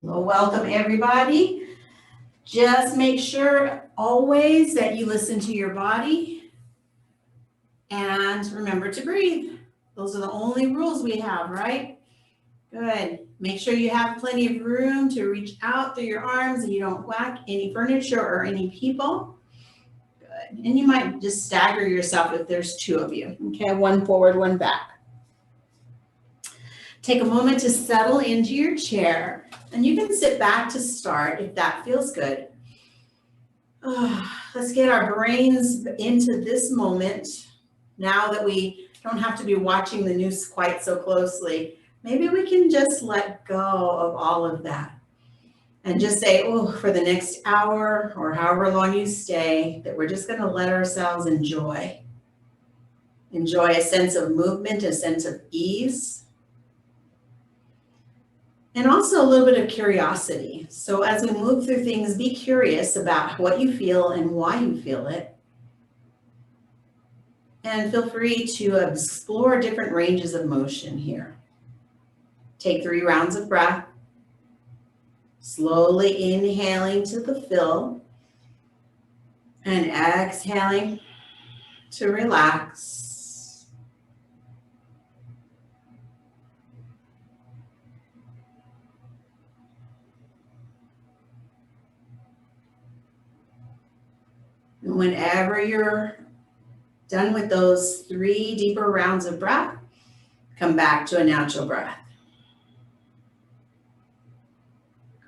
Well, welcome everybody. Just make sure always that you listen to your body and remember to breathe. Those are the only rules we have, right? Good. Make sure you have plenty of room to reach out through your arms and you don't whack any furniture or any people. Good. And you might just stagger yourself if there's two of you. Okay, one forward, one back. Take a moment to settle into your chair. And you can sit back to start if that feels good. Let's get our brains into this moment now that we don't have to be watching the news quite so closely. Maybe we can just let go of all of that and just say, oh, for the next hour or however long you stay, that we're just going to let ourselves enjoy. Enjoy a sense of movement, a sense of ease. And also a little bit of curiosity. So as we move through things, be curious about what you feel and why you feel it. And feel free to explore different ranges of motion here. Take 3 rounds of breath. Slowly inhaling to the fill. And exhaling to relax. And whenever you're done with those 3 deeper rounds of breath, come back to a natural breath.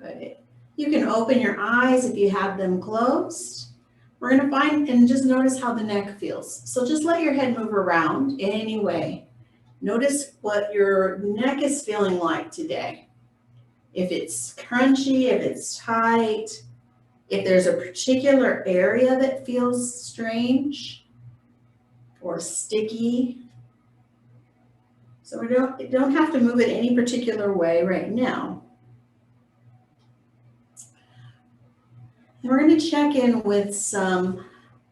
Good. You can open your eyes if you have them closed. We're going to find and just notice how the neck feels. So just let your head move around in any way. Notice what your neck is feeling like today. If it's crunchy, if it's tight, if there's a particular area that feels strange or sticky. So we don't have to move it any particular way right now. And we're going to check in with some,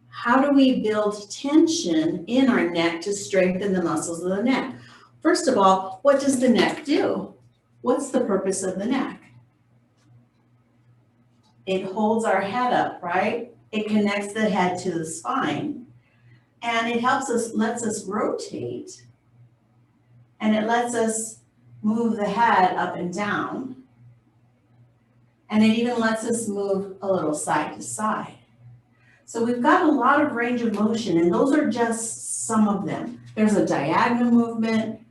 how do we build tension in our neck to strengthen the muscles of the neck? First of all, what does the neck do? What's the purpose of the neck? It holds our head up, right? It connects the head to the spine. And it helps us, lets us rotate. And it lets us move the head up and down. And it even lets us move a little side to side. So we've got a lot of range of motion, and those are just some of them. There's a diagonal movement.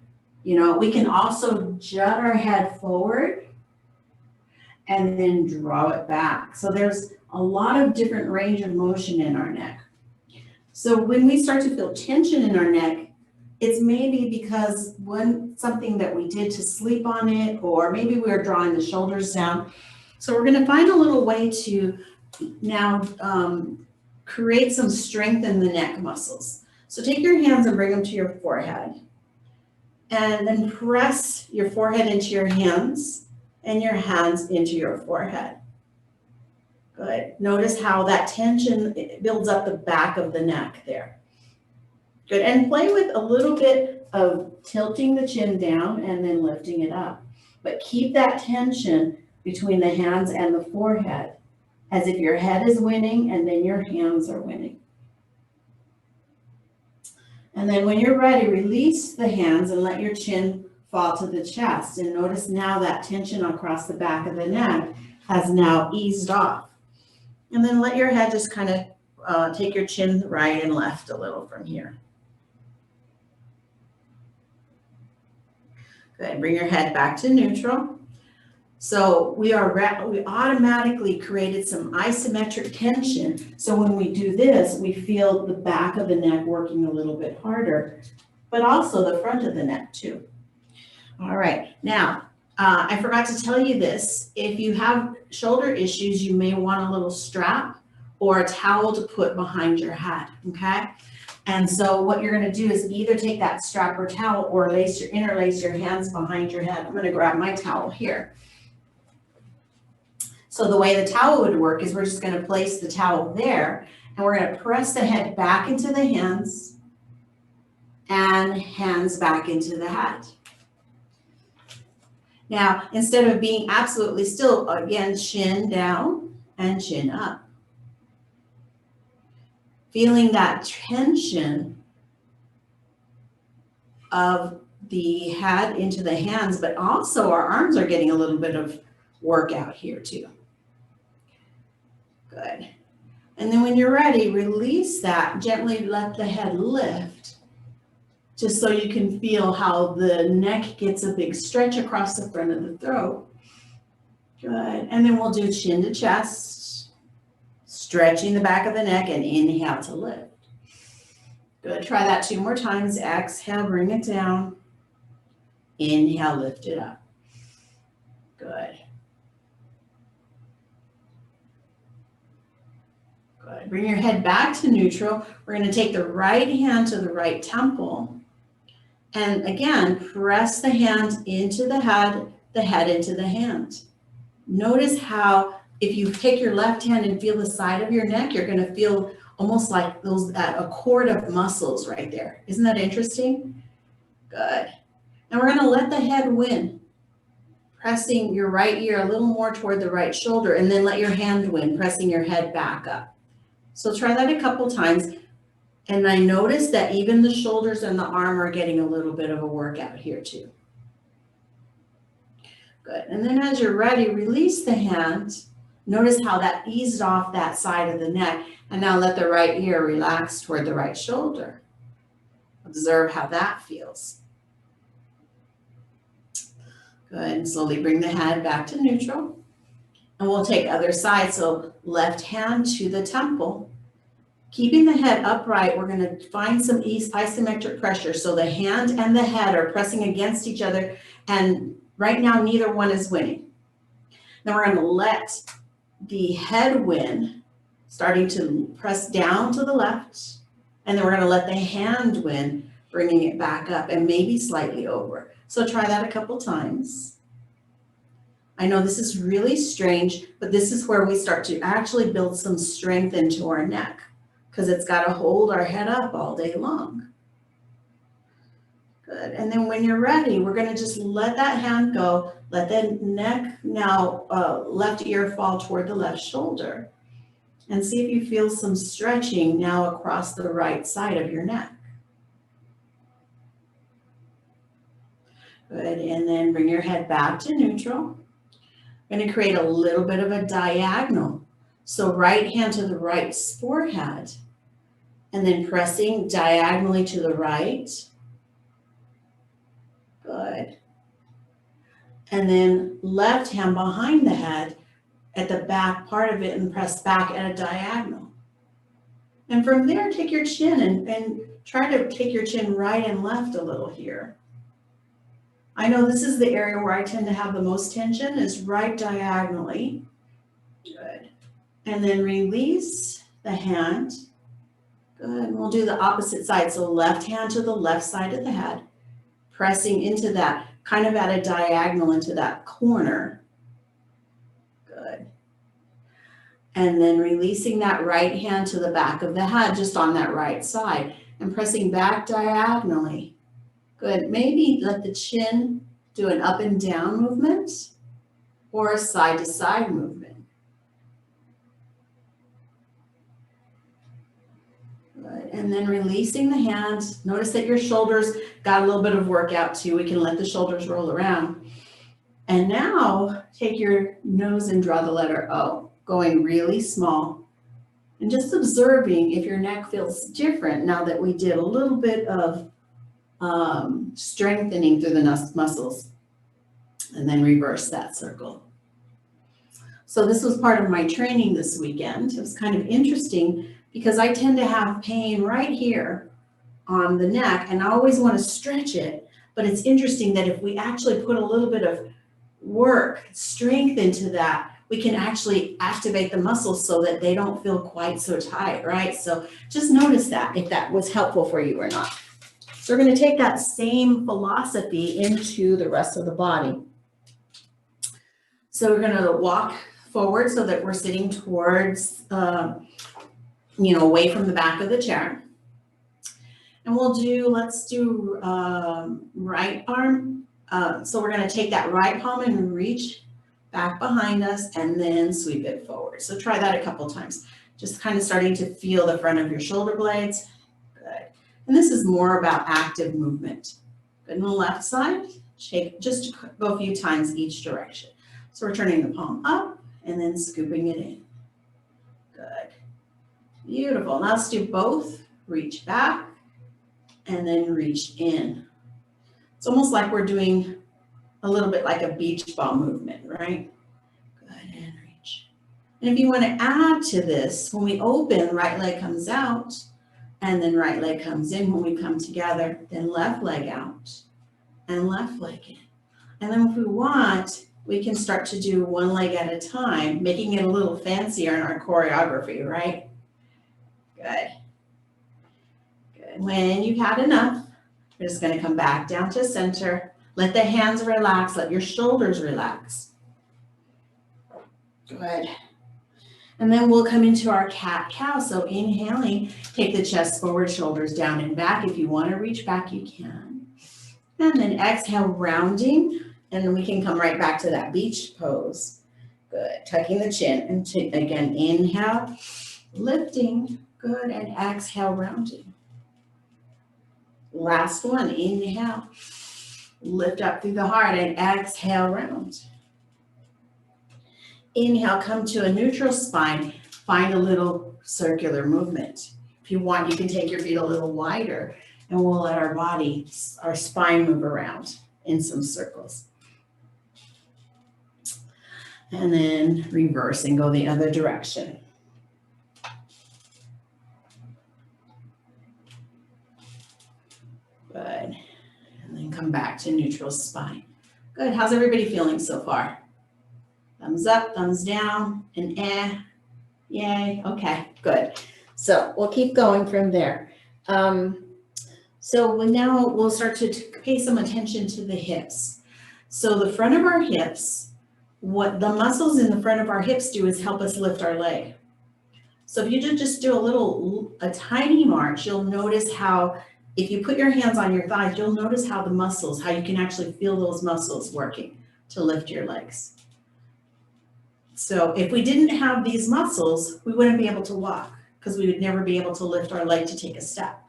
You know, we can also jut our head forward and then draw it back. So there's a lot of different range of motion in our neck. So when we start to feel tension in our neck, it's maybe because something that we did to sleep on it, or maybe we were drawing the shoulders down. So we're going to find a little way to now create some strength in the neck muscles. So take your hands and bring them to your forehead. And then press your forehead into your hands and your hands into your forehead. Good. Notice how that tension builds up the back of the neck there. Good. And play with a little bit of tilting the chin down and then lifting it up. But keep that tension between the hands and the forehead, as if your head is winning and then your hands are winning. And then when you're ready, release the hands and let your chin fall to the chest. And notice now that tension across the back of the neck has now eased off. And then let your head just kind of take your chin right and left a little from here. Good. Bring your head back to neutral. So we automatically created some isometric tension. So when we do this, we feel the back of the neck working a little bit harder, but also the front of the neck too. All right. Now, I forgot to tell you this. If you have shoulder issues, you may want a little strap or a towel to put behind your head, okay? And so what you're going to do is either take that strap or towel or interlace your hands behind your head. I'm going to grab my towel here. So the way the towel would work is we're just going to place the towel there, and we're going to press the head back into the hands and hands back into the head. Now, instead of being absolutely still, again, chin down and chin up. Feeling that tension of the head into the hands, but also our arms are getting a little bit of workout here too. Good. And then when you're ready, release that, gently let the head lift, just so you can feel how the neck gets a big stretch across the front of the throat. Good. And then we'll do chin to chest, stretching the back of the neck, and inhale to lift. Good. Try that 2 more times. Exhale, bring it down. Inhale, lift it up. Good. Good. Bring your head back to neutral. We're going to take the right hand to the right temple. And again, press the hand into the head into the hand. Notice how if you take your left hand and feel the side of your neck, you're going to feel almost like a cord of muscles right there. Isn't that interesting? Good. Now we're going to let the head win, pressing your right ear a little more toward the right shoulder, and then let your hand win, pressing your head back up. So try that a couple times. And I notice that even the shoulders and the arm are getting a little bit of a workout here too. Good. And then as you're ready, release the hand. Notice how that eased off that side of the neck. And now let the right ear relax toward the right shoulder. Observe how that feels. Good. And slowly bring the head back to neutral. And we'll take other side. So left hand to the temple. Keeping the head upright, we're going to find some isometric pressure. So the hand and the head are pressing against each other. And right now, neither one is winning. Then we're going to let the head win, starting to press down to the left. And then we're going to let the hand win, bringing it back up and maybe slightly over. So try that a couple times. I know this is really strange, but this is where we start to actually build some strength into our neck, because it's got to hold our head up all day long. Good. And then when you're ready, we're going to just let that hand go. Let the neck now, left ear fall toward the left shoulder. And see if you feel some stretching now across the right side of your neck. Good. And then bring your head back to neutral. We're going to create a little bit of a diagonal. So right hand to the right forehead. And then pressing diagonally to the right. Good. And then left hand behind the head at the back part of it and press back at a diagonal. And from there, take your chin and try to take your chin right and left a little here. I know this is the area where I tend to have the most tension, is right diagonally. Good. And then release the hand. Good. We'll do the opposite side. So left hand to the left side of the head, pressing into that, kind of at a diagonal into that corner. Good. And then releasing that right hand to the back of the head, just on that right side, and pressing back diagonally. Good. Maybe let the chin do an up and down movement or a side to side movement. Good. And then releasing the hand. Notice that your shoulders got a little bit of workout too. We can let the shoulders roll around. And now take your nose and draw the letter O, going really small. And just observing if your neck feels different now that we did a little bit of strengthening through the muscles, and then reverse that circle. So this was part of my training this weekend. It was kind of interesting because I tend to have pain right here on the neck, and I always want to stretch it. But it's interesting that if we actually put a little bit of work, strength into that, we can actually activate the muscles so that they don't feel quite so tight, right? So just notice that, if that was helpful for you or not. So we're going to take that same philosophy into the rest of the body. So we're going to walk forward so that we're sitting towards, away from the back of the chair. And let's do right arm So we're gonna take that right palm and reach back behind us and then sweep it forward. So try that a couple times. Just kind of starting to feel the front of your shoulder blades. Good. And this is more about active movement. Good. On the left side, shake, just go a few times each direction. So we're turning the palm up and then scooping it in. Good. Beautiful. Now let's do both. Reach back and then reach in. It's almost like we're doing a little bit like a beach ball movement, right? Good, and reach. And if you want to add to this, when we open, right leg comes out, and then right leg comes in when we come together, then left leg out, and left leg in. And then if we want, we can start to do one leg at a time, making it a little fancier in our choreography, right? Good. Good. When you've had enough, we're just going to come back down to center. Let the hands relax. Let your shoulders relax. Good. And then we'll come into our cat-cow. So inhaling, take the chest forward, shoulders down and back. If you want to reach back, you can. And then exhale, rounding. And then we can come right back to that beach pose. Good. Tucking the chin. And again, inhale, lifting. Good. And exhale, rounding. Last one. Inhale. Lift up through the heart and exhale, round. Inhale, come to a neutral spine. Find a little circular movement. If you want, you can take your feet a little wider and we'll let our body, our spine move around in some circles. And then reverse and go the other direction. Good. And then come back to neutral spine. Good. How's everybody feeling so far? Thumbs up, thumbs down, and yay. Okay, good. So we'll keep going from there. So now we'll start to pay some attention to the hips. So the front of our hips, what the muscles in the front of our hips do is help us lift our leg. So if you just do a tiny march, you'll notice how if you put your hands on your thighs, you'll notice how the muscles, how you can actually feel those muscles working to lift your legs. So if we didn't have these muscles, we wouldn't be able to walk because we would never be able to lift our leg to take a step.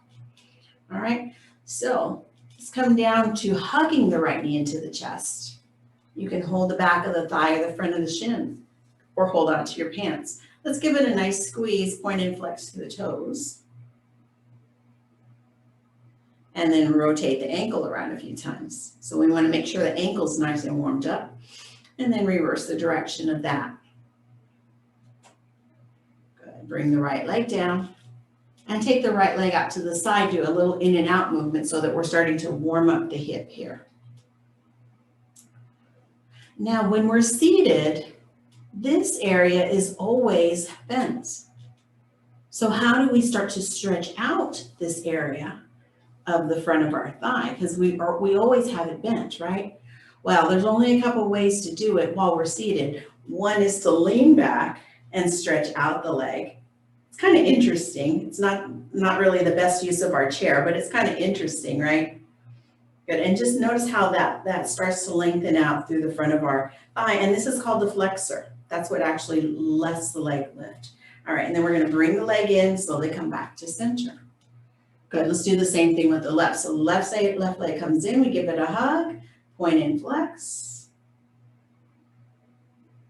All right, so let's come down to hugging the right knee into the chest. You can hold the back of the thigh or the front of the shin or hold on to your pants. Let's give it a nice squeeze, point and flex to the toes. And then rotate the ankle around a few times. So we want to make sure the ankle's nice and warmed up. And then reverse the direction of that. Good. Bring the right leg down. And take the right leg out to the side. Do a little in and out movement so that we're starting to warm up the hip here. Now when we're seated, this area is always bent. So how do we start to stretch out this area of the front of our thigh? Because we always have it bent, right? Well, there's only a couple ways to do it while we're seated. One is to lean back and stretch out the leg. It's kind of interesting. It's not really the best use of our chair, but it's kind of interesting, right? Good, and just notice how that starts to lengthen out through the front of our thigh, and this is called the flexor. That's what actually lets the leg lift. All right, and then we're gonna bring the leg in, slowly come back to center. Good, let's do the same thing with the left. So left leg comes in, we give it a hug, point and flex.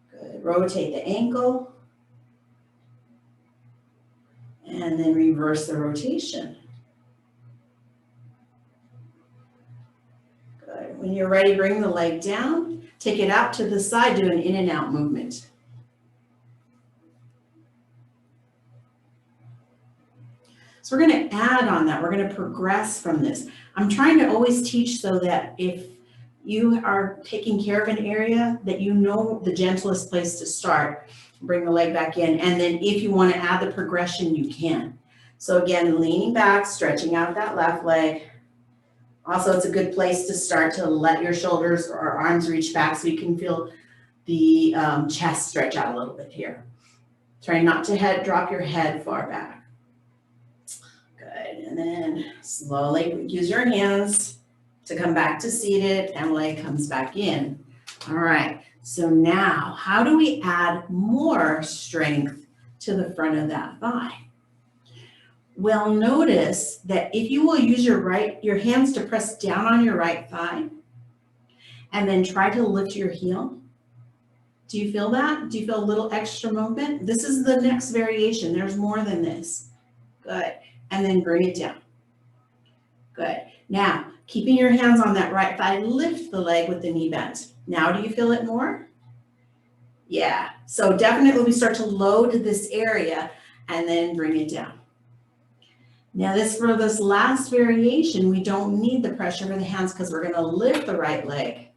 Good, rotate the ankle. And then reverse the rotation. Good, when you're ready, bring the leg down, take it out to the side, do an in and out movement. So we're going to add on that. We're going to progress from this. I'm trying to always teach so that if you are taking care of an area, that you know the gentlest place to start. Bring the leg back in. And then if you want to add the progression, you can. So again, leaning back, stretching out that left leg. Also, it's a good place to start to let your shoulders or arms reach back so you can feel the chest stretch out a little bit here. Try not to drop your head far back. Good, and then slowly use your hands to come back to seated, and leg comes back in. All right, so now how do we add more strength to the front of that thigh? Well, notice that if you will use your hands to press down on your right thigh and then try to lift your heel. Do you feel that? Do you feel a little extra movement? This is the next variation. There's more than this. Good. And then bring it down. Good. Now, keeping your hands on that right thigh, lift the leg with the knee bent. Now, do you feel it more? Yeah. So definitely we start to load this area and then bring it down. Now for this last variation, we don't need the pressure for the hands because we're going to lift the right leg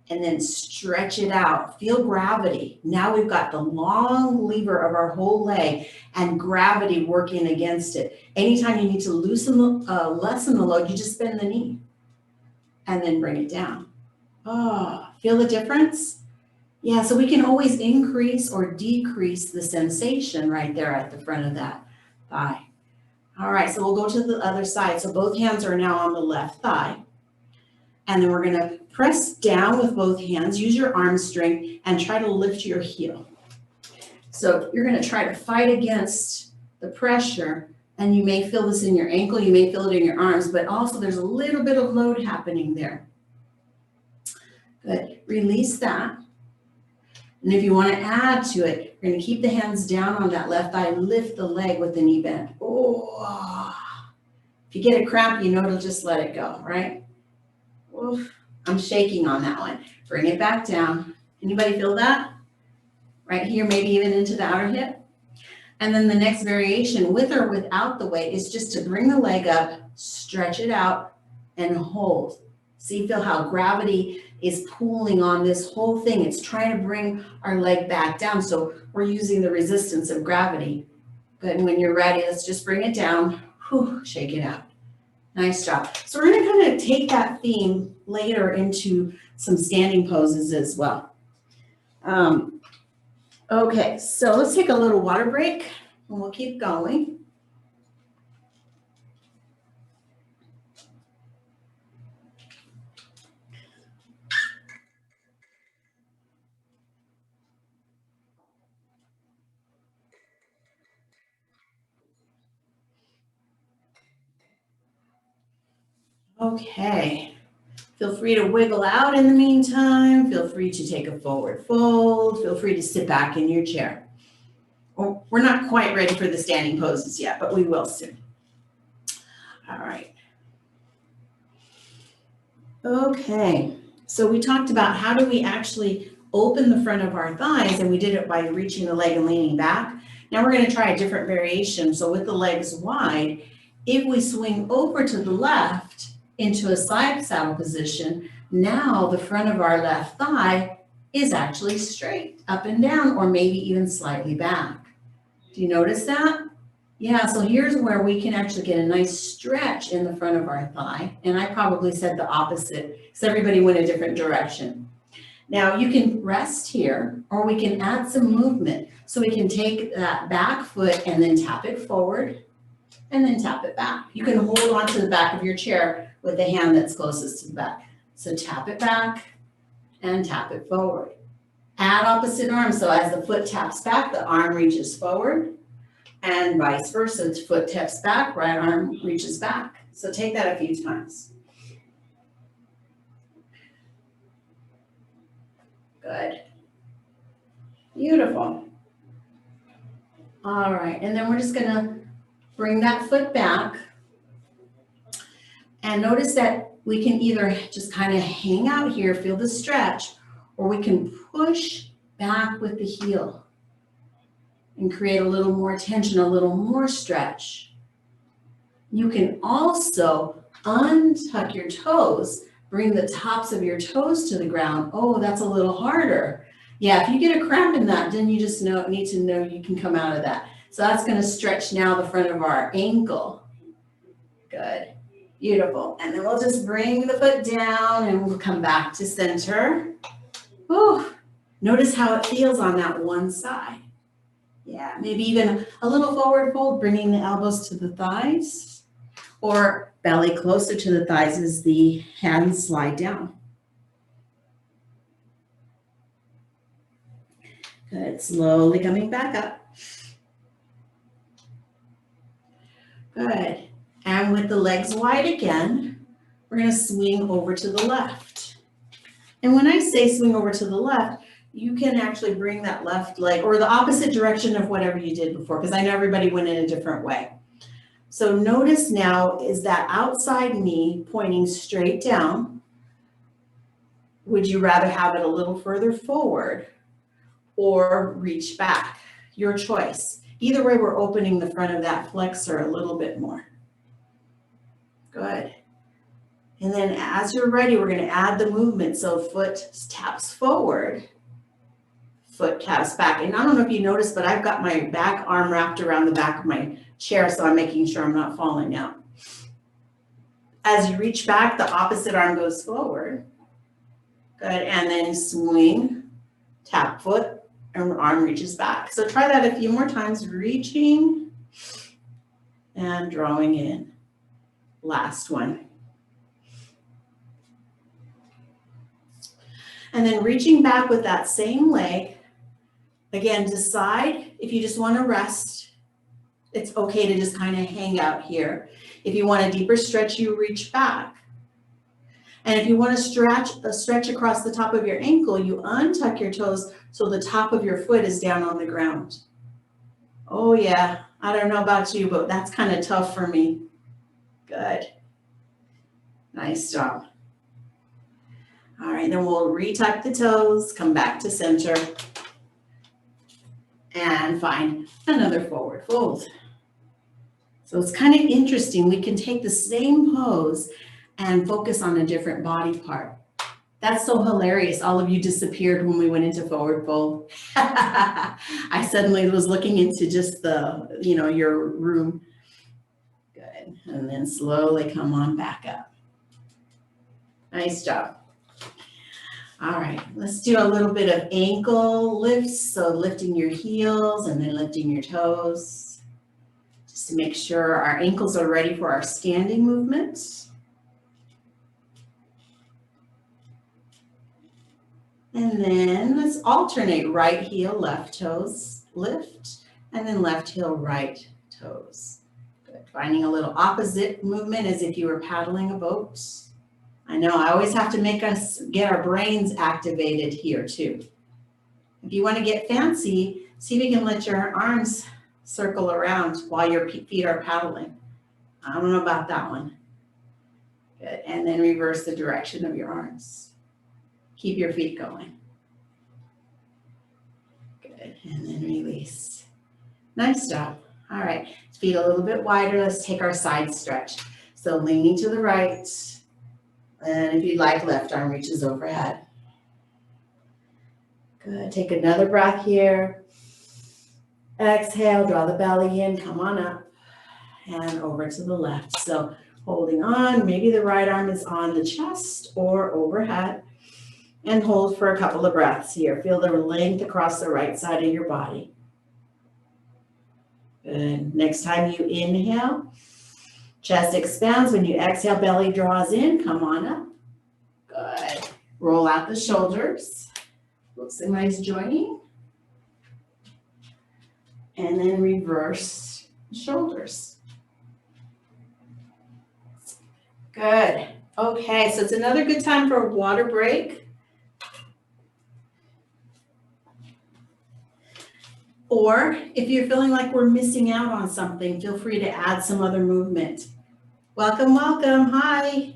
and then stretch it out. Feel gravity. Now we've got the long lever of our whole leg and gravity working against it. Anytime you need to lessen the load, you just bend the knee and then bring it down. Oh, feel the difference? Yeah, so we can always increase or decrease the sensation right there at the front of that thigh. All right, so we'll go to the other side. So both hands are now on the left thigh. And then we're going to press down with both hands, use your arm strength, and try to lift your heel. So you're going to try to fight against the pressure, and you may feel this in your ankle, you may feel it in your arms, but also there's a little bit of load happening there. Good. Release that. And if you want to add to it, you're going to keep the hands down on that left thigh, lift the leg with the knee bend. Oh, if you get a cramp, you know to just let it go, right? Oof, I'm shaking on that one. Bring it back down. Anybody feel that? Right here, maybe even into the outer hip. And then the next variation, with or without the weight, is just to bring the leg up, stretch it out, and hold. See, feel how gravity is pulling on this whole thing. It's trying to bring our leg back down. So we're using the resistance of gravity. Good, and when you're ready, let's just bring it down. Whew, shake it out. Nice job. So we're going to kind of take that theme later into some standing poses as well. Okay, so let's take a little water break and we'll keep going. Okay, feel free to wiggle out in the meantime. Feel free to take a forward fold. Feel free to sit back in your chair. Well, we're not quite ready for the standing poses yet, but we will soon. All right. Okay, so we talked about how do we actually open the front of our thighs, and we did it by reaching the leg and leaning back. Now we're going to try a different variation. So with the legs wide, if we swing over to the left, into a side saddle position, now the front of our left thigh is actually straight up and down, or maybe even slightly back. Do you notice that? Yeah, so here's where we can actually get a nice stretch in the front of our thigh. And I probably said the opposite, because everybody went a different direction. Now you can rest here, or we can add some movement. So we can take that back foot and then tap it forward, and then tap it back. You can hold on to the back of your chair with the hand that's closest to the back. So tap it back and tap it forward. Add opposite arm, so as the foot taps back, the arm reaches forward, and vice versa. The foot taps back, right arm reaches back. So take that a few times. Good. Beautiful. All right, and then we're just gonna bring that foot back. And notice that we can either just kind of hang out here, feel the stretch, or we can push back with the heel and create a little more tension, a little more stretch. You can also untuck your toes, bring the tops of your toes to the ground. Oh, that's a little harder. Yeah, if you get a cramp in that, then you just need to know you can come out of that. So that's going to stretch now the front of our ankle. Good. Beautiful. And then we'll just bring the foot down and we'll come back to center. Whew. Notice how it feels on that one side. Yeah, maybe even a little forward fold, bringing the elbows to the thighs. Or belly closer to the thighs as the hands slide down. Good, slowly coming back up. Good, and with the legs wide again, we're gonna swing over to the left. And when I say swing over to the left, you can actually bring that left leg or the opposite direction of whatever you did before, because I know everybody went in a different way. So notice now is that outside knee pointing straight down. Would you rather have it a little further forward or reach back? Your choice. Either way, we're opening the front of that flexor a little bit more. Good. And then as you're ready, we're going to add the movement. So foot taps forward, foot taps back. And I don't know if you noticed, but I've got my back arm wrapped around the back of my chair, so I'm making sure I'm not falling out. As you reach back, the opposite arm goes forward. Good, and then swing, tap foot, and arm reaches back. So try that a few more times, reaching and drawing in. Last one. And then reaching back with that same leg. Again, decide if you just want to rest. It's okay to just kind of hang out here. If you want a deeper stretch, you reach back. And if you want to stretch across the top of your ankle, you untuck your toes so the top of your foot is down on the ground. Oh yeah, I don't know about you, but that's kind of tough for me. Good. Nice job. All right, then we'll retuck the toes, come back to center, and find another forward fold. So it's kind of interesting. We can take the same pose and focus on a different body part. That's so hilarious. All of you disappeared when we went into forward fold. I suddenly was looking into just the, your room. Good. And then slowly come on back up. Nice job. All right, let's do a little bit of ankle lifts. So lifting your heels and then lifting your toes, just to make sure our ankles are ready for our standing movements. And then let's alternate right heel, left toes, lift, and then left heel, right toes. Good. Finding a little opposite movement as if you were paddling a boat. I know I always have to make us get our brains activated here too. If you want to get fancy, see if you can let your arms circle around while your feet are paddling. I don't know about that one. Good. And then reverse the direction of your arms. Keep your feet going. Good. And then release. Nice job. All right. Feet a little bit wider. Let's take our side stretch. So leaning to the right. And if you'd like, left arm reaches overhead. Good. Take another breath here. Exhale, draw the belly in, come on up and over to the left. So holding on, maybe the right arm is on the chest or overhead, and hold for a couple of breaths here. Feel the length across the right side of your body. Good. Next time you inhale, chest expands. When you exhale, belly draws in. Come on up. Good. Roll out the shoulders. Looks a nice joining. And then reverse shoulders. Good. Okay, so it's another good time for a water break. Or if you're feeling like we're missing out on something, feel free to add some other movement. Welcome, welcome. Hi.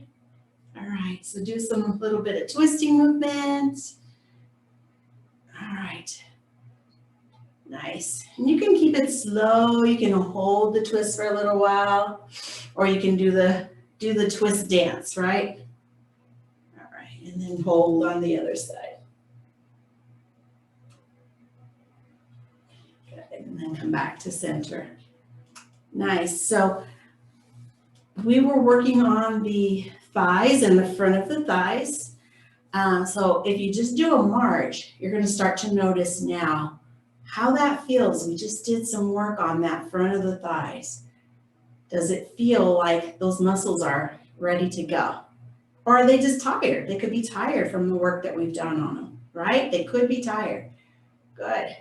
All right, so do some little bit of twisting movement. All right. Nice. And you can keep it slow. You can hold the twist for a little while, or you can do the twist dance, right? All right, and then hold on the other side. Good, and then come back to center. Nice. So we were working on the thighs and the front of the thighs. So if you just do a march, you're going to start to notice now how that feels. We just did some work on that front of the thighs. Does it feel like those muscles are ready to go? Or are they just tired? They could be tired from the work that we've done on them, right? They could be tired. Good.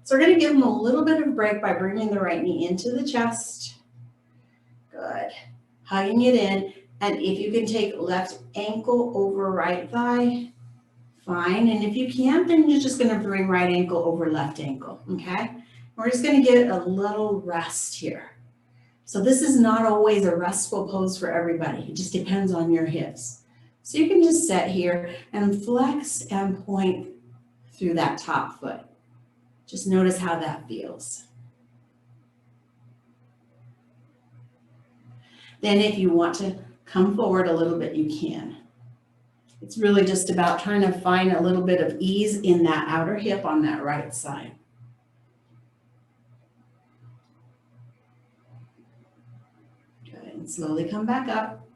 So we're going to give them a little bit of a break by bringing the right knee into the chest. Good. Hugging it in. And if you can take left ankle over right thigh, fine. And if you can't, then you're just going to bring right ankle over left ankle, okay? We're just going to get a little rest here. So this is not always a restful pose for everybody. It just depends on your hips. So you can just sit here and flex and point through that top foot. Just notice how that feels. Then if you want to come forward a little bit, you can. It's really just about trying to find a little bit of ease in that outer hip on that right side. Good, and slowly come back up.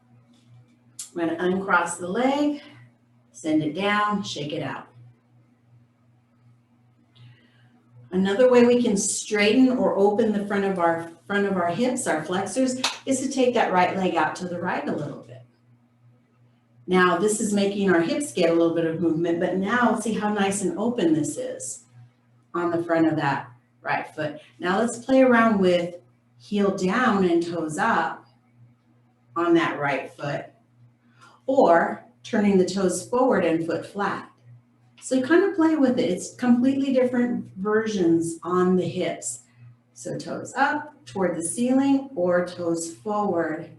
We're going to uncross the leg, send it down, shake it out. Another way we can straighten or open the front of our hips, our flexors, is to take that right leg out to the right a little bit. Now this is making our hips get a little bit of movement, but now see how nice and open this is on the front of that right foot. Now let's play around with heel down and toes up on that right foot, or turning the toes forward and foot flat. So kind of play with it. It's completely different versions on the hips. So toes up toward the ceiling or toes forward,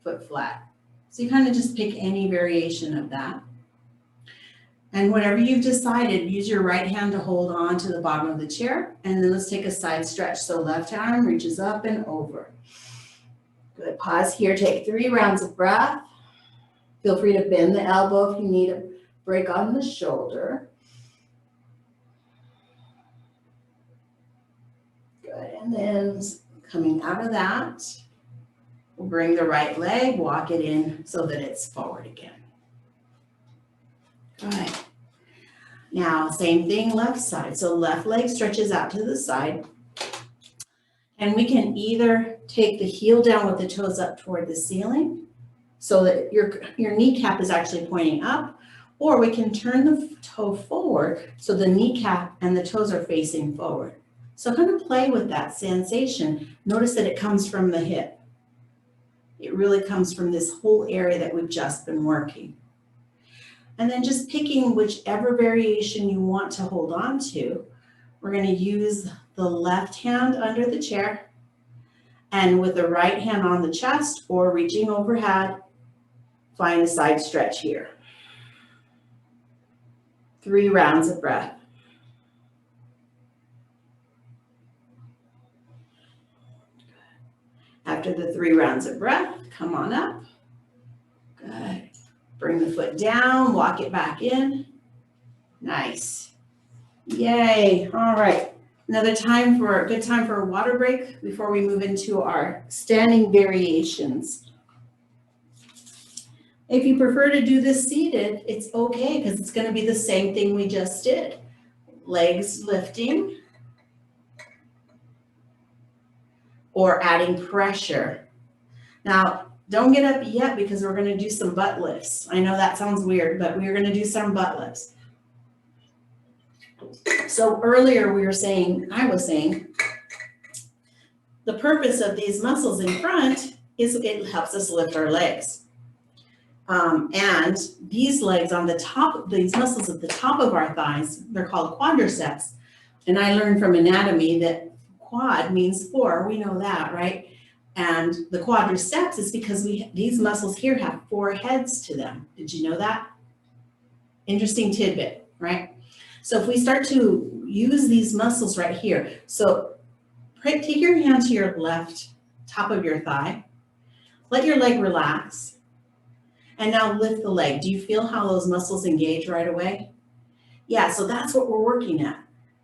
foot flat. So you kind of just pick any variation of that. And whatever you've decided, use your right hand to hold on to the bottom of the chair. And then let's take a side stretch. So left arm reaches up and over. Good. Pause here. Take 3 rounds of breath. Feel free to bend the elbow if you need a break on the shoulder. Good. And then coming out of that, we'll bring the right leg, walk it in so that it's forward again. Good. Now, same thing, left side. So left leg stretches out to the side. And we can either take the heel down with the toes up toward the ceiling so that your kneecap is actually pointing up, or we can turn the toe forward so the kneecap and the toes are facing forward. So kind of play with that sensation. Notice that it comes from the hip. It really comes from this whole area that we've just been working. And then just picking whichever variation you want to hold on to. We're going to use the left hand under the chair and with the right hand on the chest or reaching overhead, find a side stretch here. 3 rounds of breath. After the 3 rounds of breath, come on up. Good. Bring the foot down, walk it back in. Nice. Yay. All right. Another time for a good time for a water break before we move into our standing variations. If you prefer to do this seated, it's okay because it's going to be the same thing we just did. Legs lifting or adding pressure. Now, don't get up yet because we're going to do some butt lifts. I know that sounds weird, but we're going to do some butt lifts. So earlier I was saying, the purpose of these muscles in front is it helps us lift our legs. And these legs on the top, these muscles at the top of our thighs, they're called quadriceps. And I learned from anatomy that quad means 4, we know that, right? And the quadriceps is because these muscles here have 4 heads to them. Did you know that? Interesting tidbit, right? So if we start to use these muscles right here, so take your hand to your left top of your thigh, let your leg relax, and now lift the leg. Do you feel how those muscles engage right away? Yeah, so that's what we're working at.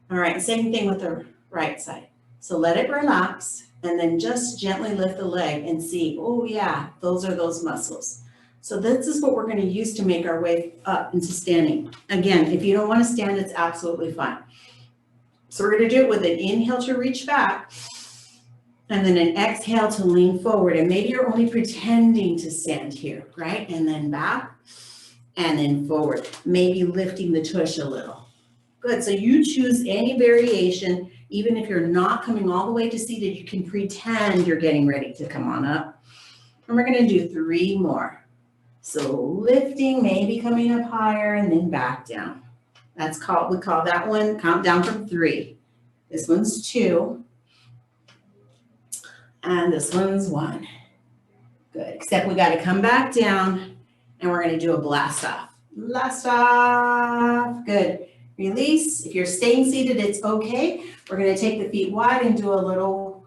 All right, same thing with the right side. So let it relax and then just gently lift the leg and see, oh yeah, those are those muscles. So this is what we're going to use to make our way up into standing. Again, if you don't want to stand, it's absolutely fine. So we're going to do it with an inhale to reach back And then an exhale to lean forward. And maybe you're only pretending to stand here, right? And then back and then forward. Maybe lifting the tush a little. Good, so you choose any variation. Even if you're not coming all the way to seated, you can pretend you're getting ready to come on up. And we're gonna do 3 more. So lifting, maybe coming up higher and then back down. We call that one, count down from 3. This one's 2. And this one's 1. Good, except we gotta come back down and we're gonna do a blast off. Blast off, good. Release, if you're staying seated, it's okay. We're gonna take the feet wide and do a little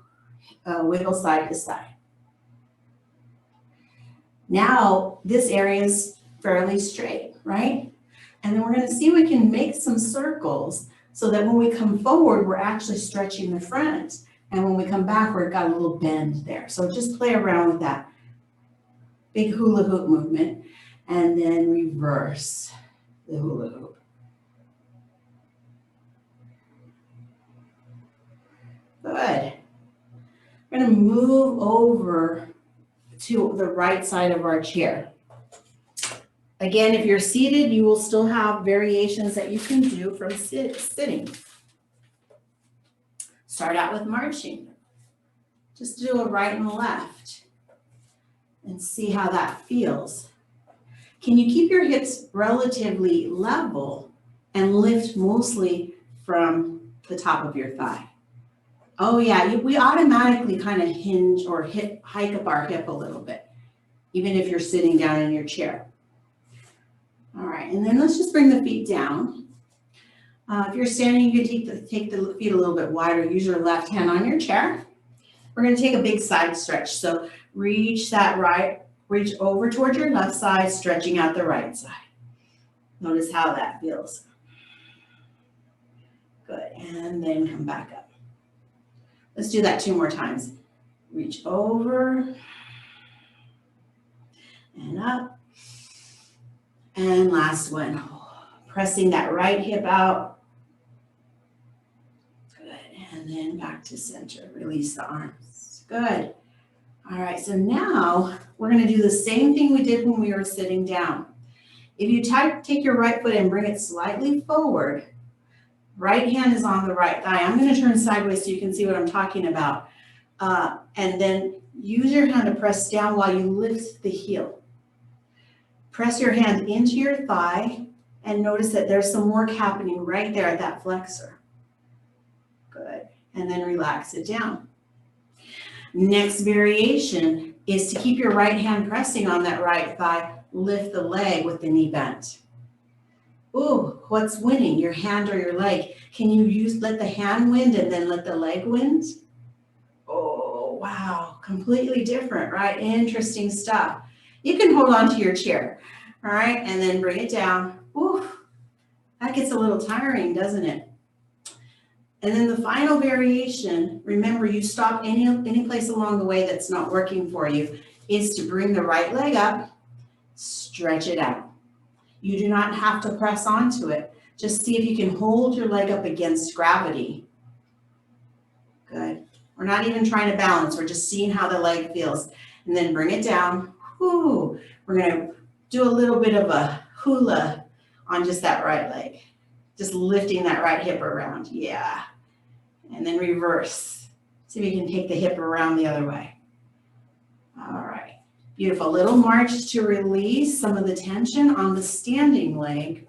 wiggle side to side. Now, this area is fairly straight, right? And then we're gonna see if we can make some circles so that when we come forward, we're actually stretching the front. And when we come back, we've got a little bend there. So just play around with that. Big hula hoop movement. And then reverse the hula hoop. Good. We're gonna move over to the right side of our chair. Again, if you're seated, you will still have variations that you can do from sitting. Start out with marching. Just do a right and a left and see how that feels. Can you keep your hips relatively level and lift mostly from the top of your thigh? Oh yeah, we automatically kind of hinge or hike up our hip a little bit, even if you're sitting down in your chair. All right, and then let's just bring the feet down. If you're standing, you can take the feet a little bit wider. Use your left hand on your chair. We're gonna take a big side stretch. So reach over towards your left side, stretching out the right side. Notice how that feels. Good, and then come back up. Let's do that 2 more times. Reach over and up. And last one, pressing that right hip out. Good, and then back to center. Release the arms. Good. All right, so now we're gonna do the same thing we did when we were sitting down. If you take your right foot and bring it slightly forward, right hand is on the right thigh. I'm gonna turn sideways so you can see what I'm talking about. And then use your hand to press down while you lift the heel. Press your hand into your thigh and notice that there's some work happening right there at that flexor. Good, and then relax it down. Next variation is to keep your right hand pressing on that right thigh, lift the leg with the knee bent. Ooh, what's winning, your hand or your leg? Can you let the hand win and then let the leg win? Oh, wow, completely different, right? Interesting stuff. You can hold on to your chair, all right, and then bring it down. Ooh, that gets a little tiring, doesn't it? And then the final variation, remember you stop any place along the way that's not working for you, is to bring the right leg up, stretch it out. You do not have to press onto it. Just see if you can hold your leg up against gravity. Good. We're not even trying to balance. We're just seeing how the leg feels. And then bring it down. Whoo. We're going to do a little bit of a hula on just that right leg. Just lifting that right hip around. Yeah. And then reverse. See if you can take the hip around the other way. All right. Beautiful. Little march to release some of the tension on the standing leg.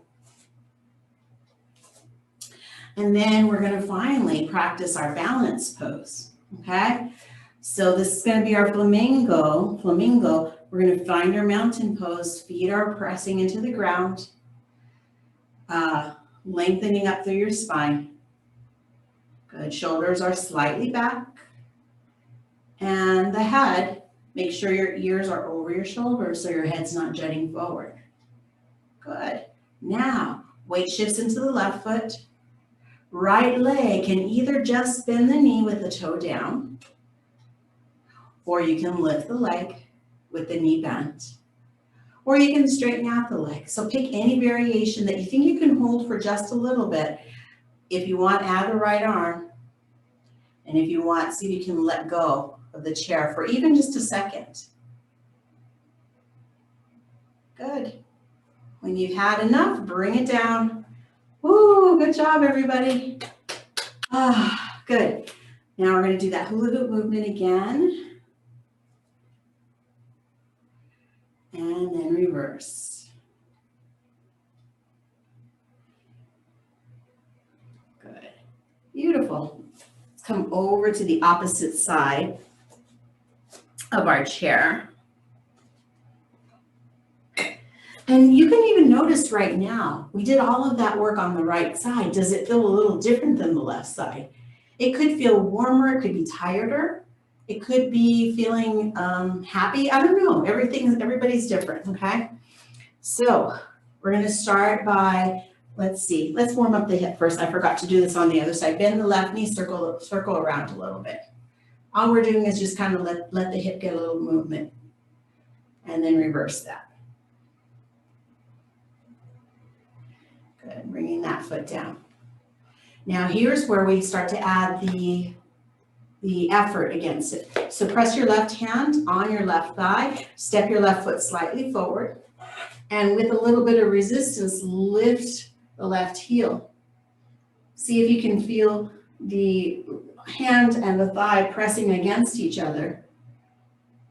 And then we're going to finally practice our balance pose. Okay? So this is going to be our flamingo. We're going to find our mountain pose. Feet are pressing into the ground. Lengthening up through your spine. Good. Shoulders are slightly back. And the head, make sure your ears are over your shoulders so your head's not jutting forward. Good. Now, weight shifts into the left foot. Right leg can either just bend the knee with the toe down, or you can lift the leg with the knee bent, or you can straighten out the leg. So pick any variation that you think you can hold for just a little bit. If you want, add the right arm. And if you want, see if you can let go of the chair for even just a second. Good. When you've had enough, bring it down. Woo, good job, everybody. Ah, good. Now we're going to do that hula hoop movement again. And then reverse. Good. Beautiful. Let's come over to the opposite side of our chair. And you can even notice right now, we did all of that work on the right side. Does it feel a little different than the left side? It could feel warmer, it could be tireder, it could be feeling happy. I don't know, everybody's different, okay? So we're gonna start by, let's warm up the hip first. I forgot to do this on the other side. Bend the left knee, circle around a little bit. All we're doing is just kind of let the hip get a little movement and then reverse that. Good, bringing that foot down. Now here's where we start to add the effort against it. So press your left hand on your left thigh, step your left foot slightly forward, and with a little bit of resistance, lift the left heel. See if you can feel the hand and the thigh pressing against each other.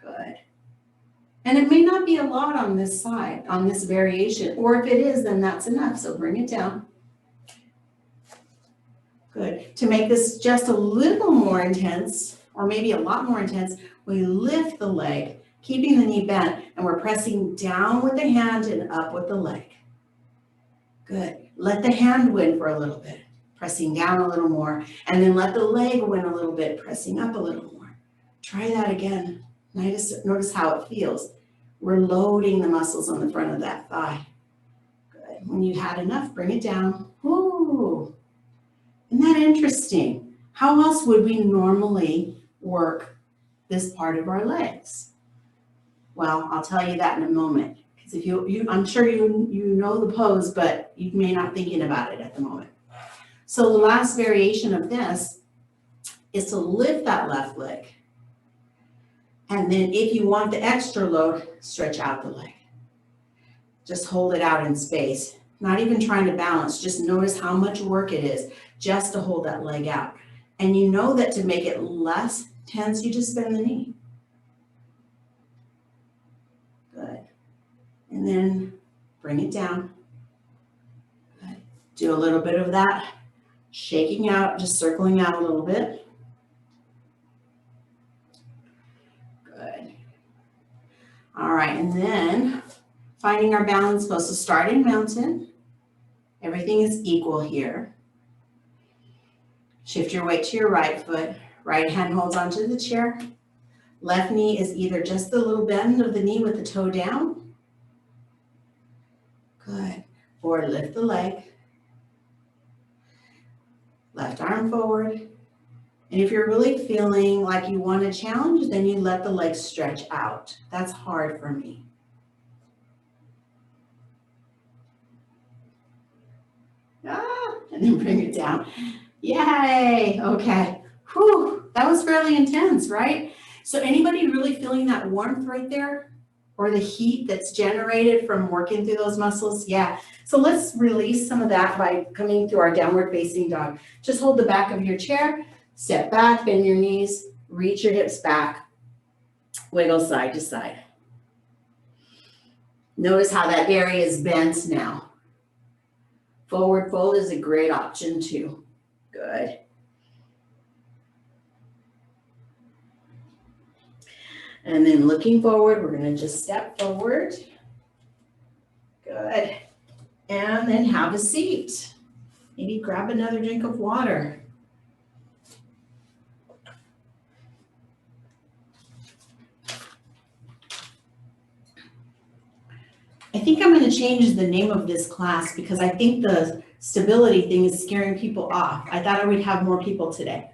Good. And it may not be a lot on this side, on this variation, or if it is, then that's enough. So bring it down. Good. To make this just a little more intense, or maybe a lot more intense, we lift the leg, keeping the knee bent, and we're pressing down with the hand and up with the leg. Good. Let the hand win for a little bit, pressing down a little more, and then let the leg win a little bit, pressing up a little more. Try that again. Notice how it feels. We're loading the muscles on the front of that thigh. Good. When you've had enough, bring it down. Ooh. Isn't that interesting? How else would we normally work this part of our legs? Well, I'll tell you that in a moment. Because if I'm sure you know the pose, but you may not thinking about it at the moment. So the last variation of this is to lift that left leg. And then if you want the extra load, stretch out the leg. Just hold it out in space. Not even trying to balance, just notice how much work it is just to hold that leg out. And you know that to make it less tense, you just bend the knee. Good. And then bring it down. Good. Do a little bit of that, shaking out, just circling out a little bit. All right, and then finding our balance pose. So starting mountain, everything is equal here. Shift your weight to your right foot. Right hand holds onto the chair. Left knee is either just the little bend of the knee with the toe down. Good. Or lift the leg. Left arm forward. And if you're really feeling like you want a challenge, then you let the legs stretch out. That's hard for me. And then bring it down. Yay, okay. Whew, that was fairly intense, right? So anybody really feeling that warmth right there? Or the heat that's generated from working through those muscles? Yeah. So let's release some of that by coming through our downward facing dog. Just hold the back of your chair. Step back, bend your knees, reach your hips back, wiggle side to side. Notice how that area is bent now. Forward fold is a great option too. Good. And then looking forward, we're going to just step forward. Good. And then have a seat. Maybe grab another drink of water. I think I'm going to change the name of this class because I think the stability thing is scaring people off. I thought I would have more people today.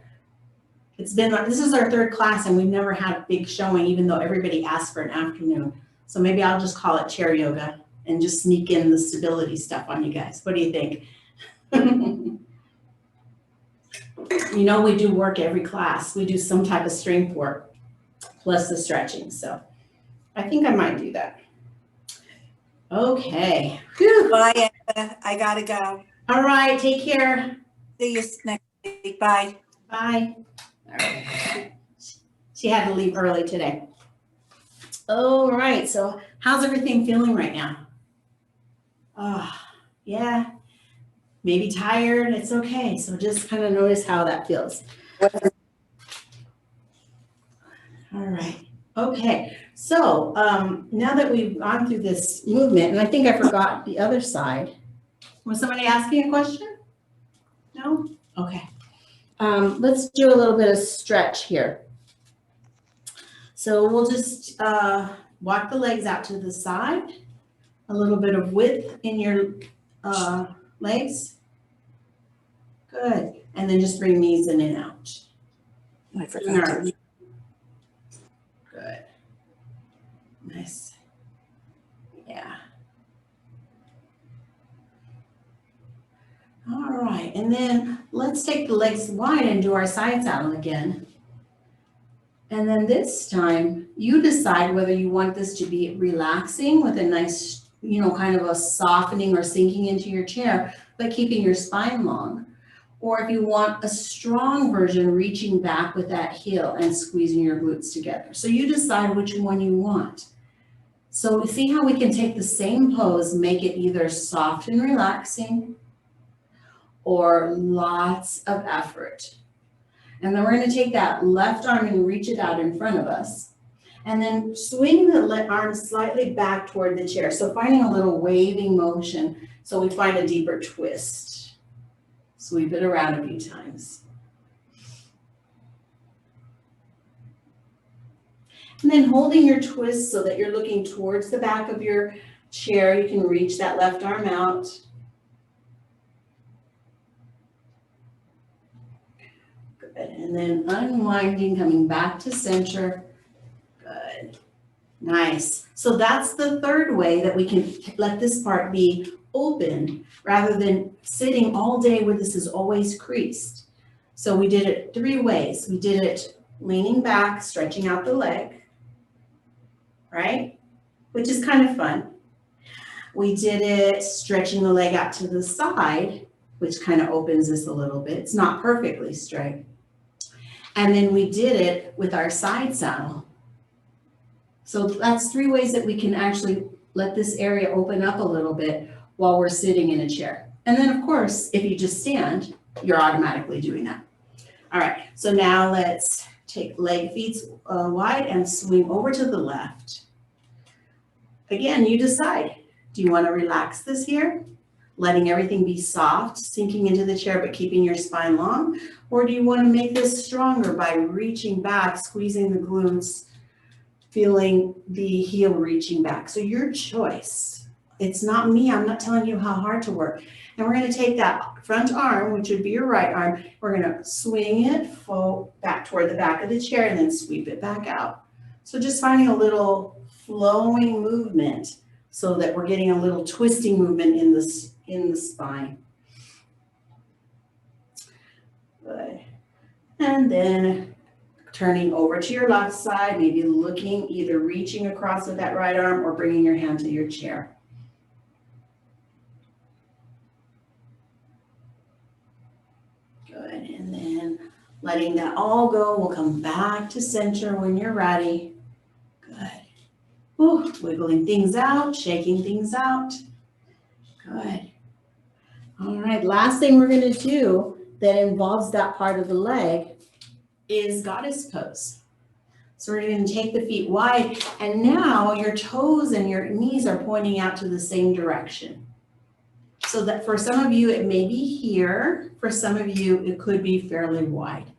This is our third class and we've never had a big showing even though everybody asked for an afternoon. So maybe I'll just call it chair yoga and just sneak in the stability stuff on you guys. What do you think? You know, we do work every class. We do some type of strength work plus the stretching. So I think I might do that. Okay. Whew. Bye, Eva. I gotta go. All right. Take care. See you next week. Bye. Bye. All right. She had to leave early today. All right. So how's everything feeling right now? Yeah. Maybe tired. It's okay. So just kind of notice how that feels. All right. Okay. So now that we've gone through this movement, and I think I forgot the other side. Was somebody asking a question? No? Okay. Let's do a little bit of stretch here. So we'll just walk the legs out to the side, a little bit of width in your legs. Good. And then just bring knees in and out. I forgot to. Good. Nice. Yeah. All right. And then let's take the legs wide and do our side saddle again. And then this time you decide whether you want this to be relaxing with a nice, you know, kind of a softening or sinking into your chair, but keeping your spine long. Or if you want a strong version, reaching back with that heel and squeezing your glutes together. So you decide which one you want. So see how we can take the same pose, make it either soft and relaxing or lots of effort. And then we're going to take that left arm and reach it out in front of us. And then swing the arm slightly back toward the chair. So finding a little waving motion so we find a deeper twist. Sweep it around a few times. And then holding your twist so that you're looking towards the back of your chair, you can reach that left arm out. Good. And then unwinding, coming back to center. Good. Nice. So that's the third way that we can let this part be open rather than sitting all day where this is always creased. So we did it 3 ways. We did it leaning back, stretching out the leg, right? Which is kind of fun. We did it stretching the leg out to the side, which kind of opens this a little bit. It's not perfectly straight. And then we did it with our side saddle. So that's 3 ways that we can actually let this area open up a little bit while we're sitting in a chair. And then of course, if you just stand, you're automatically doing that. All right, so now let's take leg feet wide and swing over to the left. Again, you decide, do you want to relax this here? Letting everything be soft, sinking into the chair, but keeping your spine long? Or do you want to make this stronger by reaching back, squeezing the glutes, feeling the heel reaching back? So your choice. It's not me, I'm not telling you how hard to work. And we're going to take that front arm, which would be your right arm, we're going to swing it back toward the back of the chair and then sweep it back out. So just finding a little flowing movement so that we're getting a little twisting movement in the spine. Good. And then turning over to your left side, maybe looking, either reaching across with that right arm or bringing your hand to your chair. Good, and then letting that all go. We'll come back to center when you're ready. Good. Ooh, wiggling things out, shaking things out. Good. All right, last thing we're going to do that involves that part of the leg is goddess pose. So we're going to take the feet wide, and now your toes and your knees are pointing out to the same direction. So that for some of you, it may be here. For some of you, it could be fairly wide.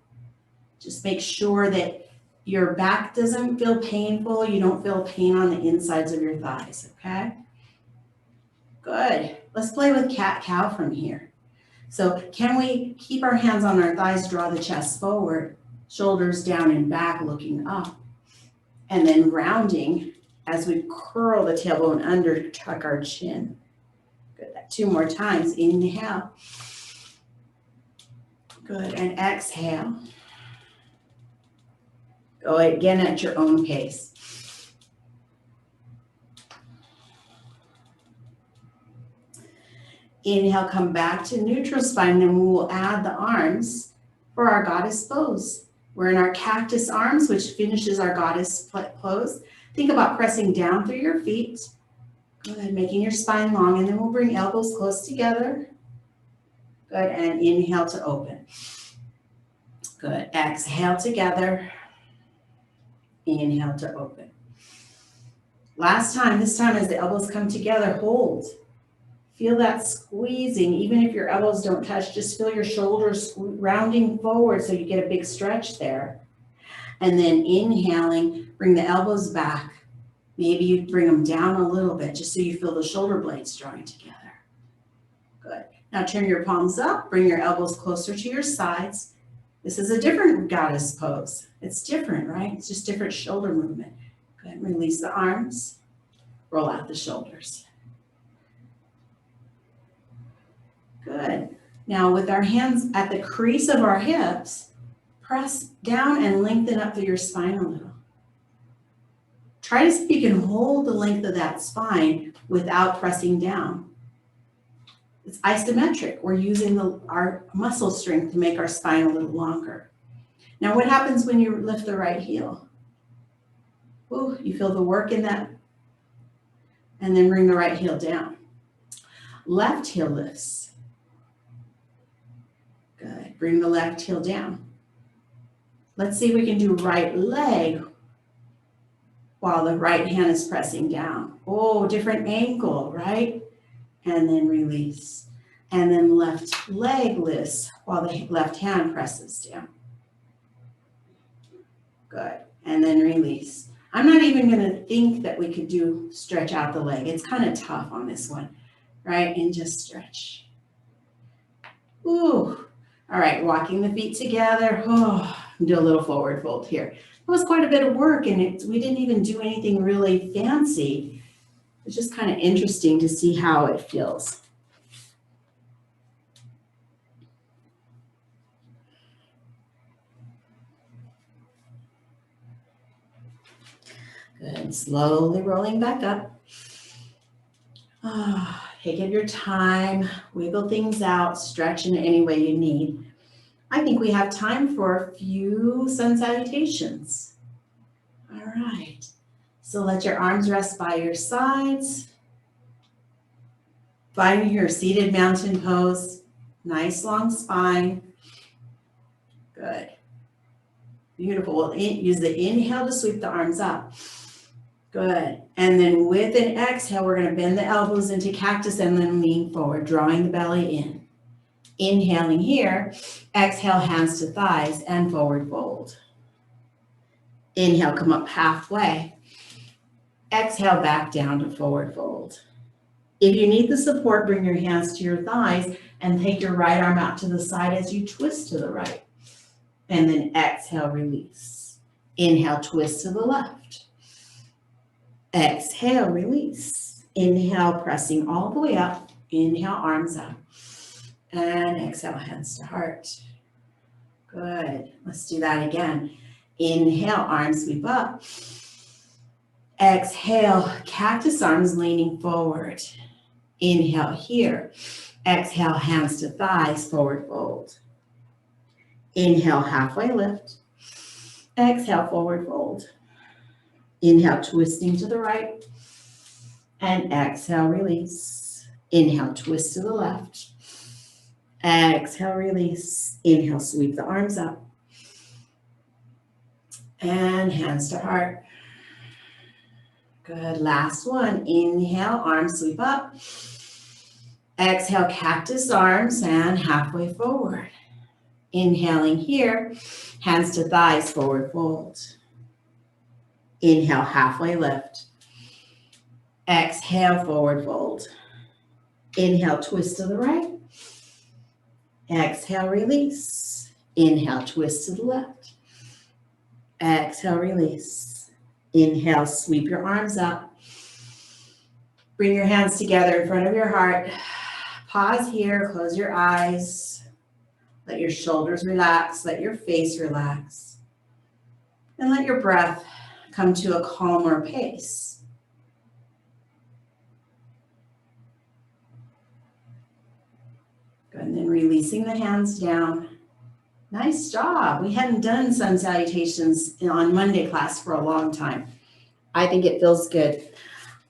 Just make sure that your back doesn't feel painful. You don't feel pain on the insides of your thighs, okay? Good. Let's play with cat-cow from here. So can we keep our hands on our thighs, draw the chest forward, shoulders down and back, looking up, and then rounding as we curl the tailbone under, tuck our chin. Good. 2 more times. Inhale. Good, and exhale. Go again at your own pace. Inhale, come back to neutral spine, then we will add the arms for our goddess pose. We're in our cactus arms, which finishes our goddess pose. Think about pressing down through your feet. Good, making your spine long, and then we'll bring elbows close together. Good, and inhale to open. Good, exhale together. Inhale to open. Last time, this time as the elbows come together, hold. Feel that squeezing, even if your elbows don't touch, just feel your shoulders rounding forward so you get a big stretch there. And then inhaling, bring the elbows back. Maybe you bring them down a little bit just so you feel the shoulder blades drawing together. Good. Now turn your palms up, bring your elbows closer to your sides. This is a different goddess pose. It's different, right? It's just different shoulder movement. Good. Release the arms, roll out the shoulders. Good. Now with our hands at the crease of our hips, press down and lengthen up through your spine a little. Try to see if you can hold the length of that spine without pressing down. It's isometric. We're using our muscle strength to make our spine a little longer. Now what happens when you lift the right heel? Ooh, you feel the work in that. And then bring the right heel down. Left heel lifts. Good. Bring the left heel down. Let's see if we can do right leg while the right hand is pressing down. Oh, different angle, right? And then release. And then left leg lifts while the left hand presses down. Good. And then release. I'm not even going to think that we could do stretch out the leg. It's kind of tough on this one, right? And just stretch. Ooh. All right, walking the feet together. Oh, do a little forward fold here. It was quite a bit of work, and we didn't even do anything really fancy. It's just kind of interesting to see how it feels. Good, slowly rolling back up. Take your time, wiggle things out, stretch in any way you need. I think we have time for a few sun salutations. All right, so let your arms rest by your sides. Find your seated mountain pose, nice long spine. Good, beautiful. We'll use the inhale to sweep the arms up. Good. And then with an exhale, we're going to bend the elbows into cactus and then lean forward, drawing the belly in. Inhaling here, exhale, hands to thighs and forward fold. Inhale, come up halfway. Exhale, back down to forward fold. If you need the support, bring your hands to your thighs and take your right arm out to the side as you twist to the right. And then exhale, release. Inhale, twist to the left. Exhale, release. Inhale, pressing all the way up. Inhale, arms up. And exhale, hands to heart. Good. Let's do that again. Inhale, arms sweep up. Exhale, cactus arms leaning forward. Inhale here. Exhale, hands to thighs, forward fold. Inhale, halfway lift. Exhale, forward fold. Inhale, twisting to the right. And exhale, release. Inhale, twist to the left. Exhale, release. Inhale, sweep the arms up. And hands to heart. Good. Last one. Inhale, arms sweep up. Exhale, cactus arms and halfway forward. Inhaling here, hands to thighs, forward fold. Inhale, halfway lift. Exhale, forward fold. Inhale, twist to the right. Exhale, release. Inhale, twist to the left. Exhale, release. Inhale, sweep your arms up. Bring your hands together in front of your heart. Pause here, close your eyes. Let your shoulders relax, let your face relax, and let your breath come to a calmer pace. Good, and then releasing the hands down. Nice job. We hadn't done sun salutations on Monday class for a long time. I think it feels good.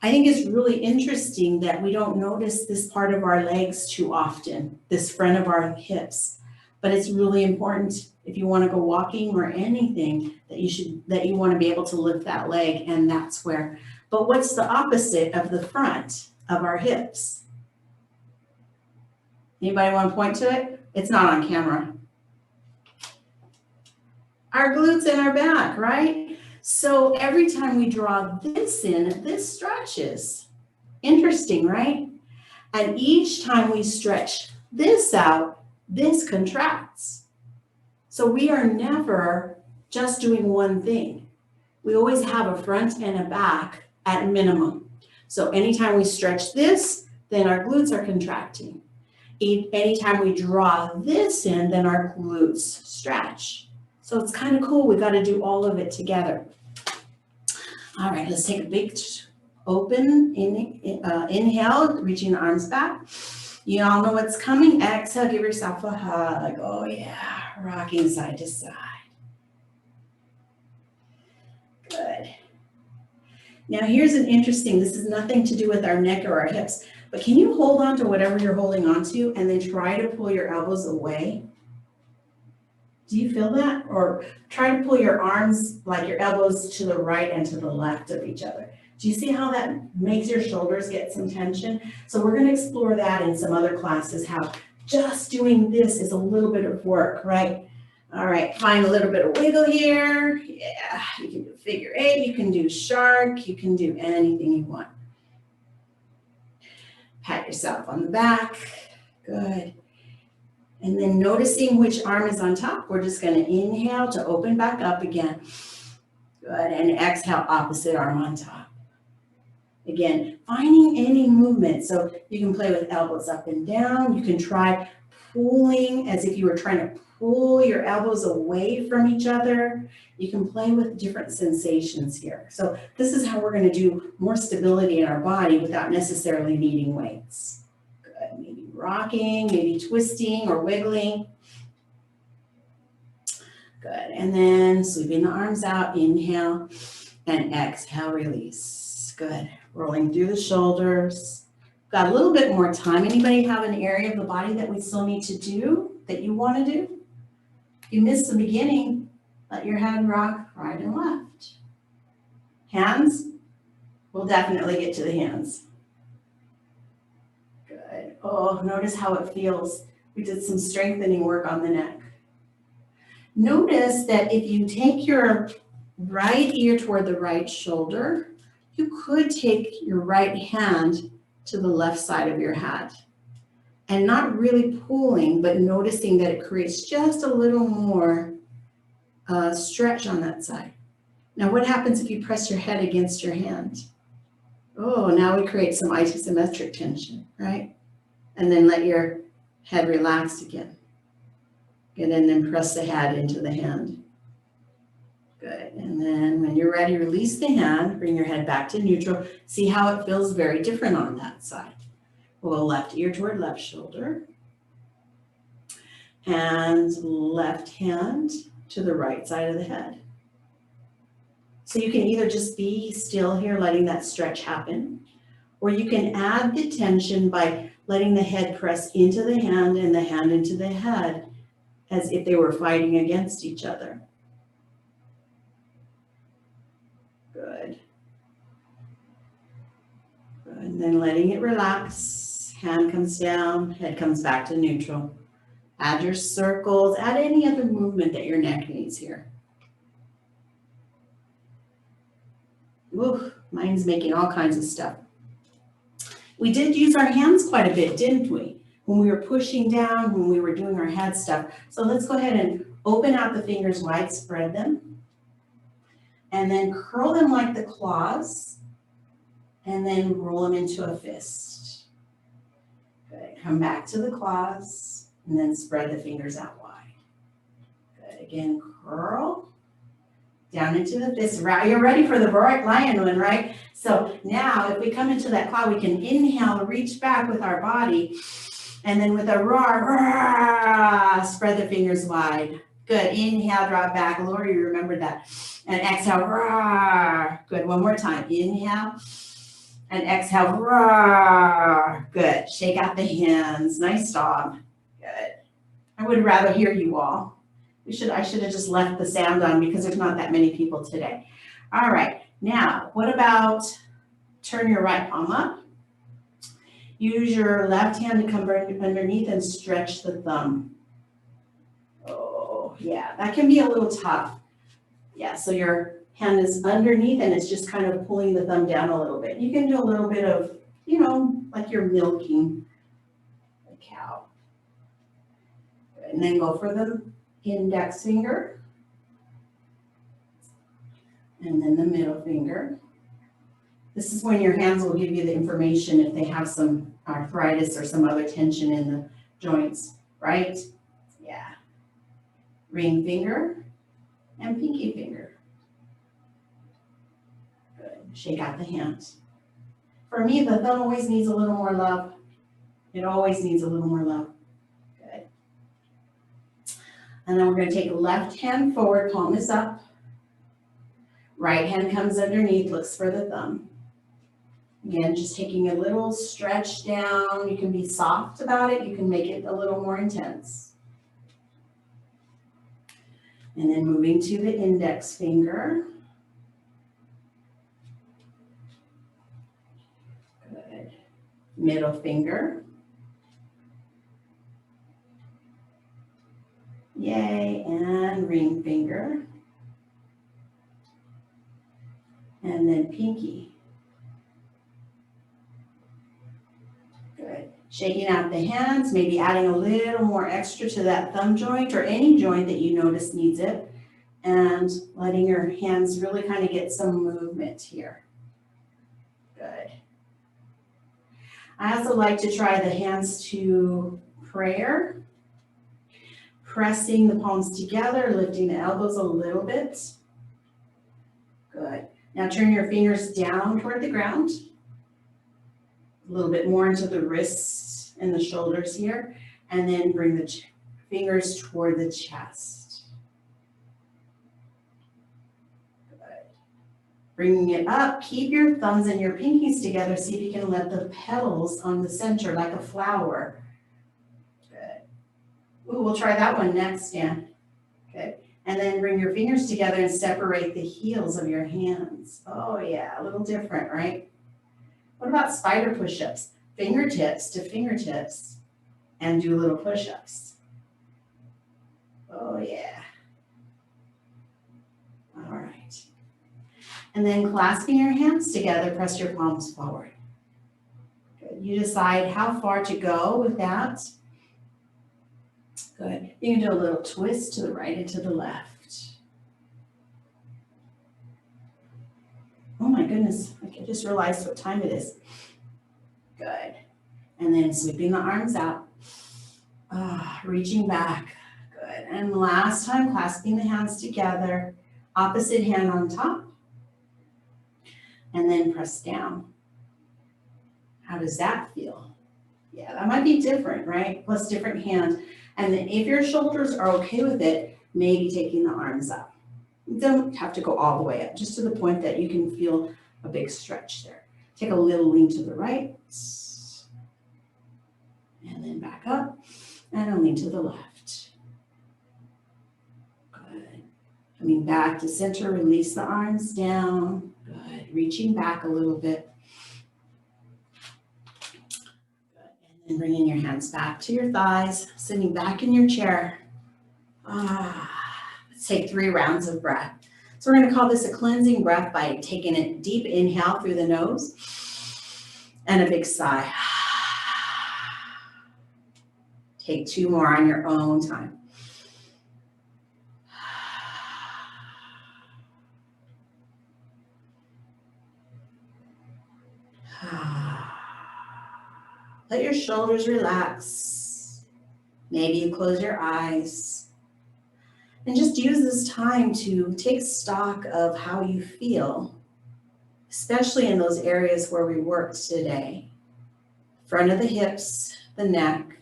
I think it's really interesting that we don't notice this part of our legs too often, this front of our hips. But it's really important if you want to go walking or anything that you want to be able to lift that leg, and that's where. But what's the opposite of the front of our hips? Anybody want to point to it? It's not on camera. Our glutes and our back, right? So every time we draw this in, this stretches. Interesting, right? And each time we stretch this out, this contracts. So we are never just doing one thing. We always have a front and a back at minimum. So anytime we stretch this, then our glutes are contracting. Anytime we draw this in, then our glutes stretch. So it's kind of cool. We got to do all of it together. All right, let's take a big open inhale, reaching the arms back. You all know what's coming. Exhale, give yourself a hug. Oh yeah, rocking side to side. Good. Now here's an interesting, this has nothing to do with our neck or our hips, but can you hold on to whatever you're holding on to and then try to pull your elbows away? Do you feel that? Or try to pull your arms, like your elbows, to the right and to the left of each other. Do you see how that makes your shoulders get some tension? So we're going to explore that in some other classes, how just doing this is a little bit of work, right? All right, find a little bit of wiggle here. Yeah, you can do figure eight, you can do shark, you can do anything you want. Pat yourself on the back. Good. And then noticing which arm is on top, we're just going to inhale to open back up again. Good. And exhale, opposite arm on top. Again, finding any movement. So you can play with elbows up and down. You can try pulling as if you were trying to pull your elbows away from each other. You can play with different sensations here. So this is how we're going to do more stability in our body without necessarily needing weights. Good. Maybe rocking, maybe twisting or wiggling. Good. And then sweeping the arms out, inhale and exhale, release. Good. Rolling through the shoulders. Got a little bit more time. Anybody have an area of the body that we still need to do that you want to do? If you missed the beginning, let your head rock right and left. Hands, we'll definitely get to the hands. Good. Oh, notice how it feels. We did some strengthening work on the neck. Notice that if you take your right ear toward the right shoulder, you could take your right hand to the left side of your head and not really pulling, but noticing that it creates just a little more stretch on that side. Now, what happens if you press your head against your hand? Oh, now we create some isometric tension, right? And then let your head relax again. Good, and then press the head into the hand. Good, and then when you're ready, release the hand, bring your head back to neutral. See how it feels very different on that side. We'll left ear toward left shoulder. And left hand to the right side of the head. So you can either just be still here, letting that stretch happen, or you can add the tension by letting the head press into the hand and the hand into the head as if they were fighting against each other. Good. Good. And then letting it relax. Hand comes down, head comes back to neutral. Add your circles, add any other movement that your neck needs here. Ooh, mine's making all kinds of stuff. We did use our hands quite a bit, didn't we? When we were pushing down, when we were doing our head stuff. So let's go ahead and open out the fingers wide, spread them. And then curl them like the claws. And then roll them into a fist. Good. Come back to the claws. And then spread the fingers out wide. Again, curl down into the fist. You're ready for the lion one, right? So now if we come into that cloud, we can inhale, reach back with our body. And then with a roar, spread the fingers wide. Good. Inhale, drop back. Lori, you remembered that. And exhale, roar. Good. One more time. Inhale. And exhale, roar. Good. Shake out the hands. Nice job. Good. I would rather hear you all. I should have just left the sound on because there's not that many people today. All right. Now, what about turn your right palm up? Use your left hand to come underneath and stretch the thumb. Oh, yeah, that can be a little tough. Yeah, so your hand is underneath and it's just kind of pulling the thumb down a little bit. You can do a little bit of, like you're milking a cow. And then go for the index finger. And then the middle finger. This is when your hands will give you the information if they have some arthritis or some other tension in the joints, right? Yeah. Ring finger and pinky finger. Good. Shake out the hands. For me, the thumb always needs a little more love. It always needs a little more love. Good. And then we're going to take left hand forward, palm is up. Right hand comes underneath, looks for the thumb. Again, just taking a little stretch down. You can be soft about it. You can make it a little more intense. And then moving to the index finger. Good. Middle finger. Yay, and ring finger. And then pinky. Good. Shaking out the hands, maybe adding a little more extra to that thumb joint or any joint that you notice needs it, and letting your hands really kind of get some movement here. Good. I also like to try the hands to prayer, pressing the palms together, lifting the elbows a little bit. Good. Now turn your fingers down toward the ground. A little bit more into the wrists and the shoulders here, and then bring the fingers toward the chest. Good. Bringing it up, keep your thumbs and your pinkies together. See if you can let the petals on the center like a flower. Good. Ooh, we'll try that one next, Dan. Good. And then bring your fingers together and separate the heels of your hands. Oh yeah, a little different, right? What about spider push-ups? Fingertips to fingertips and do little push-ups. Oh yeah. All right. And then clasping your hands together, press your palms forward. Good. You decide how far to go with that. Good. You can do a little twist to the right and to the left. Oh my goodness, I just realized what time it is. Good. And then sweeping the arms out. Reaching back. Good. And last time, clasping the hands together. Opposite hand on top. And then press down. How does that feel? Yeah, that might be different, right? Plus different hands. And then if your shoulders are okay with it, maybe taking the arms up. You don't have to go all the way up, just to the point that you can feel a big stretch there. Take a little lean to the right, and then back up, and a lean to the left. Good. Coming back to center, release the arms down. Good. Reaching back a little bit. Good. And then bringing your hands back to your thighs, sitting back in your chair. Let's take 3 rounds of breath. So we're going to call this a cleansing breath by taking a deep inhale through the nose and a big sigh. Take 2 more on your own time. Let your shoulders relax. Maybe you close your eyes. And just use this time to take stock of how you feel, especially in those areas where we worked today. Front of the hips, the neck,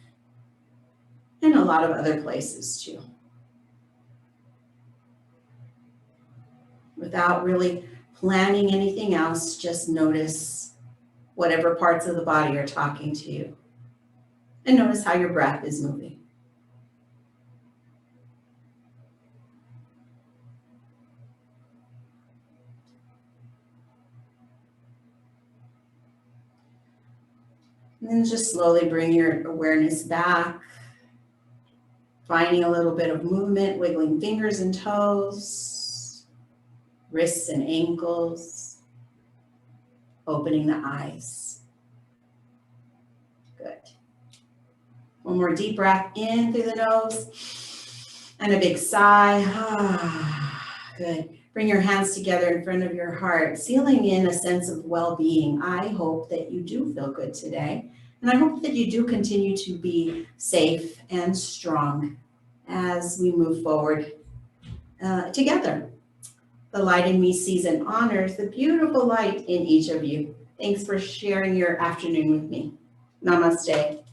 and a lot of other places too. Without really planning anything else, just notice whatever parts of the body are talking to you. And notice how your breath is moving. And then just slowly bring your awareness back, finding a little bit of movement, wiggling fingers and toes, wrists and ankles, opening the eyes. Good. One more deep breath in through the nose and a big sigh. Good. Bring your hands together in front of your heart, sealing in a sense of well-being. I hope that you do feel good today, and I hope that you do continue to be safe and strong as we move forward together. The light in me sees and honors the beautiful light in each of you. Thanks for sharing your afternoon with me. Namaste.